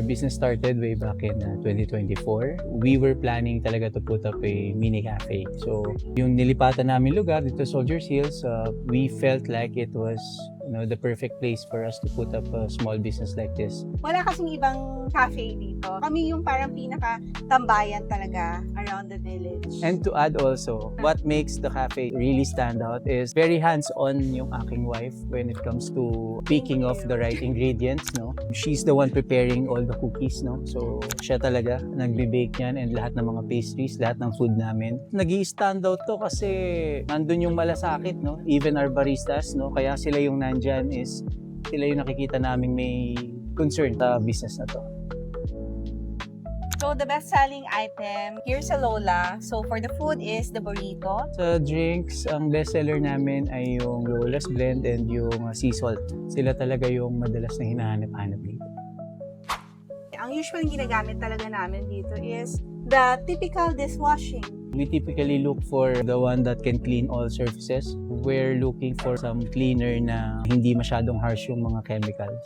business started way back in 2024. We were planning talaga to put up a mini cafe. So, yung nilipatan namin lugar dito sa Soldiers Hills, we felt like it was the perfect place for us to put up a small business like this. Wala kasing ibang cafe dito. Kami yung parang pinaka-tambayan talaga around the village. And to add also, what makes the cafe really stand out is very hands-on yung aking wife when it comes to picking of the right ingredients, no? She's the one preparing all the cookies, no? So, siya talaga nagbe-bake yan and lahat ng mga pastries, lahat ng food namin. Nag-i-stand out to kasi nandun yung malasakit, no? Even our baristas, no? Kaya sila yung nandyan is sila yung nakikita naming may concern sa business na to. So, the best-selling item here sa Lola, so for the food is the burrito. Sa drinks, ang bestseller namin ay yung Lola's Blend and yung sea salt. Sila talaga yung madalas na hinahanap-hanap dito. Ang usually ginagamit talaga namin dito is the typical dishwashing. We typically look for the one that can clean all surfaces. We're looking for some cleaner na hindi masyadong harsh yung mga chemicals.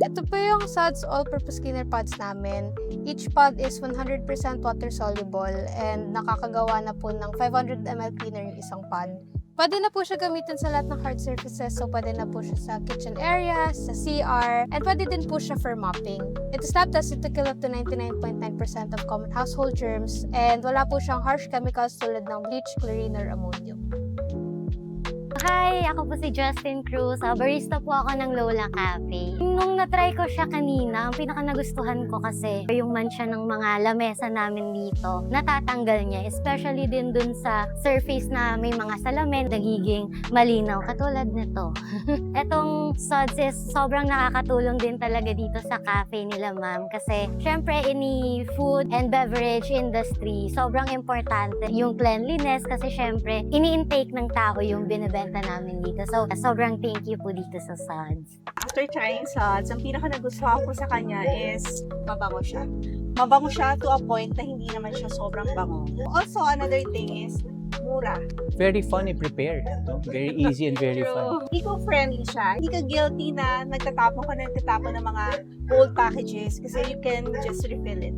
Ito po yung Suds all-purpose cleaner pods namin. Each pod is 100% water-soluble and nakakagawa na po ng 500 ml cleaner yung isang pod. Pwede na po siya gamitin sa lahat ng hard surfaces, so pwede na po siya sa kitchen area, sa CR, and pwede din po siya for mopping. Its lab tested to kill up to 99.9% of common household germs, and wala po siyang harsh chemicals tulad ng bleach, chlorine, or ammonium. Hi! Ako po si Justin Cruz. Barista po ako ng Lola Cafe. Nung na-try ko siya kanina, ang pinaka-nagustuhan ko kasi yung mansya ng mga lamesa namin dito, natatanggal niya. Especially din dun sa surface na may mga salamin, nagiging malinaw. Katulad nito. Etong Suds is sobrang nakakatulong din talaga dito sa cafe nila, ma'am. Kasi syempre, ini food and beverage industry, sobrang importante yung cleanliness kasi syempre, ini-intake ng tao yung binibenta namin dito. So, sobrang thank you po dito sa Suds. After trying Suds, ang pinaka-nagustuhan ko sa kanya is mabango siya. Mabango siya to a point na hindi naman siya sobrang bango. Also, another thing is mura. Very fun i-prepare. No? Very easy and very fun. Eco-friendly siya. Hindi ka guilty na nagtatapon ng mga old packages kasi you can just refill it.